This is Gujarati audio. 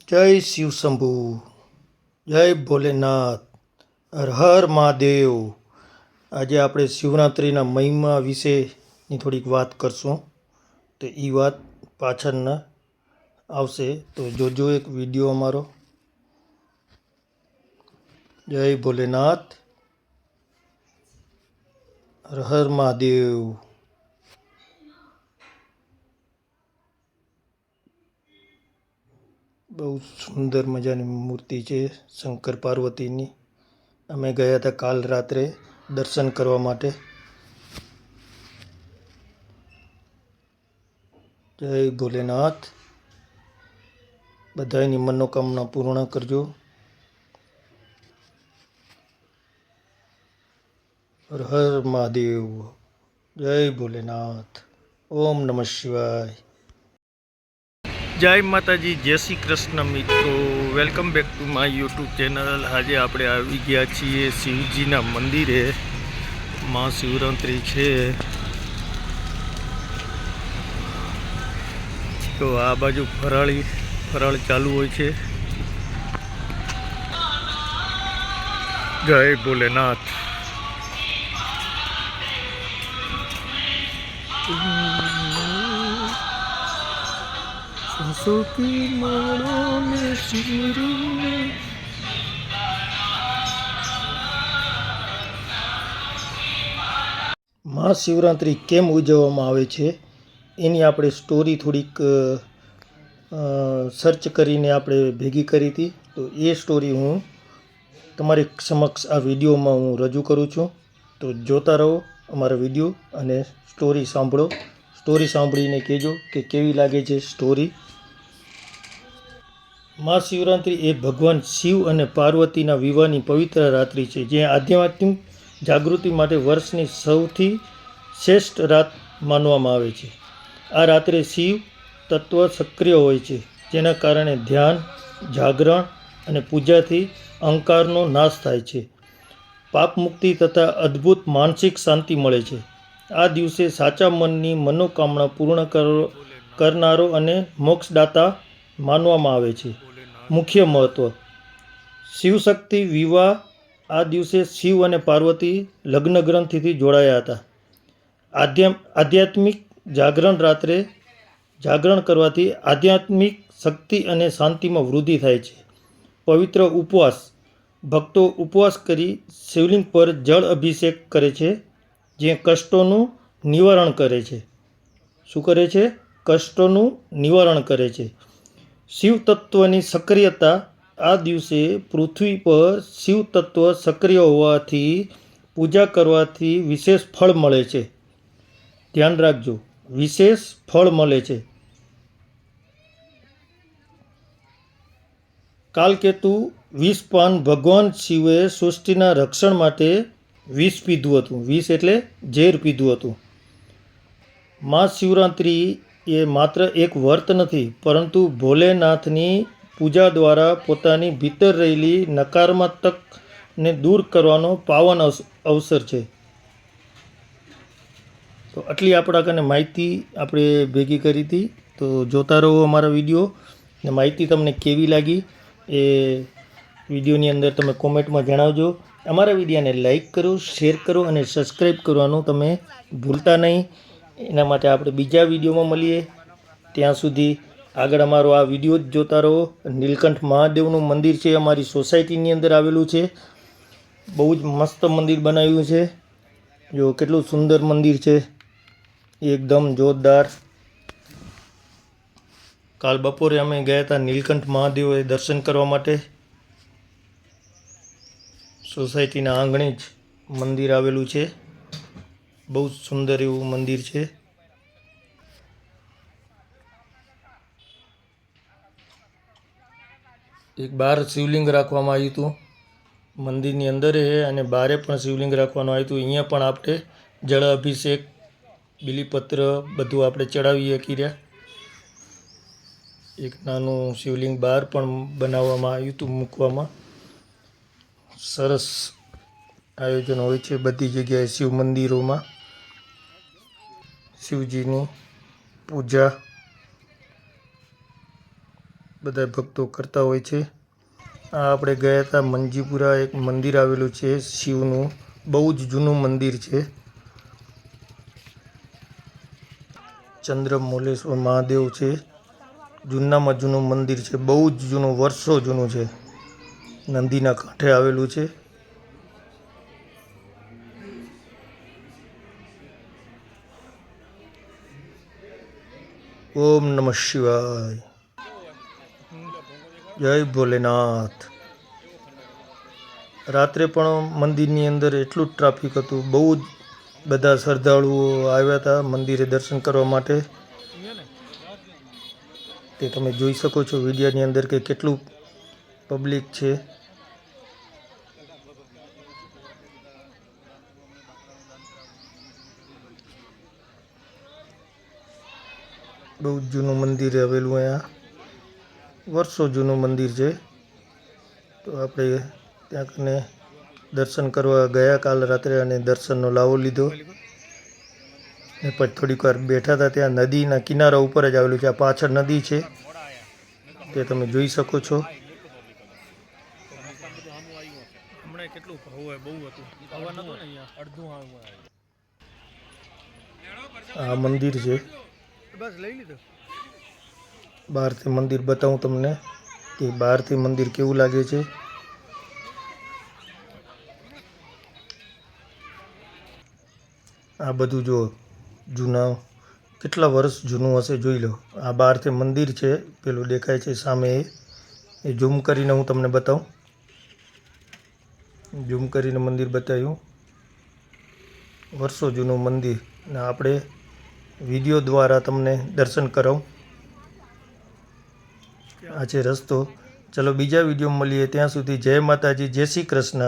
જય શિવ શંભુ, જય ભોલેનાથ, હર હર મહાદેવ. આજે આપણે શિવરાત્રિના મહિમા વિશેની થોડીક વાત કરશું. તો એ વાત પાછળના આવશે, તો જોજો એક વિડીયો અમારો. જય ભોલેનાથ, હર હર મહાદેવ. બહુ સુંદર મજાની મૂર્તિ છે શંકર પાર્વતીની. અમે ગયા હતા કાલ રાત્રે દર્શન કરવા માટે. જય ભોલેનાથ, બધાની મનોકામના પૂર્ણ કરજો. હર હર મહાદેવ, જય ભોલેનાથ, ઓમ નમઃ શિવાય. જય માતાજી, જય શ્રી કૃષ્ણ મિત્રો. Welcome back to my YouTube channel. આજે આપણે આવી ગયા છીએ શિવજીના મંદિરે. મહાશિવરાત્રિ છે. તો આ બાજુ ફરાળ ચાલુ હોય છે. જય ભોલેનાથ. सांसों की मालों में सिमरूं મહાશિવરાત્રિ કેમ ઉજવવામાં આવે છે એની આપણે સ્ટોરી થોડીક સર્ચ કરીને આપણે ભેગી કરી હતી. તો એ સ્ટોરી હું તમારી સમક્ષ આ વિડીયોમાં હું રજૂ કરું છું. તો જોતા રહો અમારા વિડીયો અને સ્ટોરી સાંભળો. સ્ટોરી સાંભળીને કહેજો કે કેવી લાગે છે સ્ટોરી. મહાશિવરાત્રિ એ ભગવાન શિવ અને પાર્વતીના વિવાહની પવિત્ર રાત્રિ છે, જે આધ્યાત્મિક જાગૃતિ માટે વર્ષની સૌથી શ્રેષ્ઠ રાત માનવામાં આવે છે. આ રાત્રે શિવ તત્વ સક્રિય હોય છે, જેના કારણે ધ્યાન, જાગરણ અને પૂજાથી અહંકારનો નાશ થાય છે. પાપ મુક્તિ તથા અદ્ભુત માનસિક શાંતિ મળે છે. આ દિવસે સાચા મનની મનોકામના પૂર્ણ કરનારો અને મોક્ષદાતા માનવામાં આવે છે. મુખ્ય મહત્વ: શિવશક્તિ વિવાહ. આ દિવસે શિવ અને પાર્વતી લગ્ન ગ્રંથિથી જોડાયા હતા. આધ્યાત્મિક જાગરણ. રાત્રે જાગરણ કરવાથી આધ્યાત્મિક શક્તિ અને શાંતિમાં વૃદ્ધિ થાય છે. પવિત્ર ઉપવાસ. ભક્તો ઉપવાસ કરી શિવલિંગ પર જળ અભિષેક કરે છે, જે કષ્ટોનું નિવારણ કરે છે. શું કરે છે? કષ્ટોનું નિવારણ કરે છે. શિવ તત્વની સક્રિયતા. આ દિવસે પૃથ્વી પર શિવ તત્વ સક્રિય હોવાથી પૂજા કરવાથી વિશેષ ફળ મળે છે. ધ્યાન રાખજો, વિશેષ ફળ મળે છે. કાલકેતુ વિષપાન. ભગવાન શિવે સૃષ્ટિના રક્ષણ માટે વિષ પીધું હતું. વિષ એટલે ઝેર પીધું હતું. મહાશિવરાત્રિ એ માત્ર એક વ્રત નથી, પરંતુ ભોલેનાથની પૂજા દ્વારા પોતાની ભીતર રહેલી નકારાત્મકતાને દૂર કરવાનો પાવન અવસર છે. તો આટલી આપણા કને માહિતી આપણે ભેગી કરી હતી. તો જોતા રહો અમારા વિડીયો. ને માહિતી તમને કેવી લાગી એ વિડીયોની અંદર તમે કોમેન્ટમાં જણાવજો. અમારા વિડીયોને લાઈક કરો, શેર કરો અને સબસ્ક્રાઈબ કરવાનું તમે ભૂલતા નહીં. એના માટે આપણે બીજા વિડીયોમાં મળીએ. ત્યાં સુધી આગળ અમારો આ વિડીયો જ જોતા રહો. નીલકંઠ મહાદેવનું મંદિર છે, અમારી સોસાયટીની અંદર આવેલું છે. બહુ જ મસ્ત મંદિર બનાવ્યું છે. જો કેટલું સુંદર મંદિર છે, એકદમ જોરદાર. કાલ બપોરે અમે ગયા હતા નીલકંઠ મહાદેવ દર્શન કરવા માટે. સોસાયટીના આંગણે જ મંદિર આવેલું છે. બહુ સુંદર એવું મંદિર છે. એક બહાર શિવલિંગ રાખવામાં આવ્યું હતું મંદિરની અંદર અને બહારે પણ શિવલિંગ રાખવાનું આવ્યું હતું. અહીંયા પણ આપણે જળ અભિષેક, બીલીપત્ર બધું આપણે ચડાવીએ કર્યા. એક નાનું શિવલિંગ બહાર પણ બનાવવામાં આવ્યું હતું મૂકવામાં. સરસ આયોજન હોય છે બધી જગ્યાએ શિવ મંદિરોમાં. શિવજીની પૂજા બધા ભક્તો કરતા હોય છે. આ આપણે ગયા હતા મંજીપુરા, એક મંદિર આવેલું છે શિવનું, બહુ જ જૂનું મંદિર છે. ચંદ્રમૌલેશ્વર મહાદેવ છે, જૂનામાં જૂનું મંદિર છે, બહુ જ જૂનું, વર્ષો જૂનું છે. નદીના કાંઠે આવેલું છે. ઓમ નમઃ શિવાય, જય ભોલેનાથ. રાત્રે પણ મંદિરની અંદર એટલું જ ટ્રાફિક હતું, બહુ જ બધા શ્રદ્ધાળુઓ આવ્યા હતા મંદિરે દર્શન કરવા માટે. તે તમે જોઈ શકો છો વિડીયોની અંદર કે કેટલું પબ્લિક છે. બહુ જ જૂનું મંદિર આવેલું અહીંયા, વર્ષો જૂનું મંદિર છે. તો આપણે ત્યાં કને દર્શન કરવા ગયા કાલ રાત્રે અને દર્શનનો લાવો લીધો. ને પછી થોડીક વાર બેઠા હતા. ત્યાં નદીના કિનારા ઉપર જ આવેલું છે. આ પાછળ નદી છે તે તમે જોઈ શકો છો. આ મંદિર છે. બહારથી મંદિર બતાવું તમને કે બહારથી મંદિર કેવું લાગે છે. આ બધું જો જૂના, કેટલા વર્ષ જૂનું હશે જોઈ લો. આ બહારથી મંદિર છે, પેલું દેખાય છે સામે, એ ઝૂમ કરીને હું તમને બતાવું. ઝૂમ કરીને મંદિર બતાવ્યું, વર્ષો જૂનું મંદિર. ને આપણે વિડીયો દ્વારા તમને દર્શન કરાવું. આ છે રસ્તો. ચલો બીજા વિડીયો મળીએ, ત્યાં સુધી જય માતાજી, જય શ્રી કૃષ્ણ.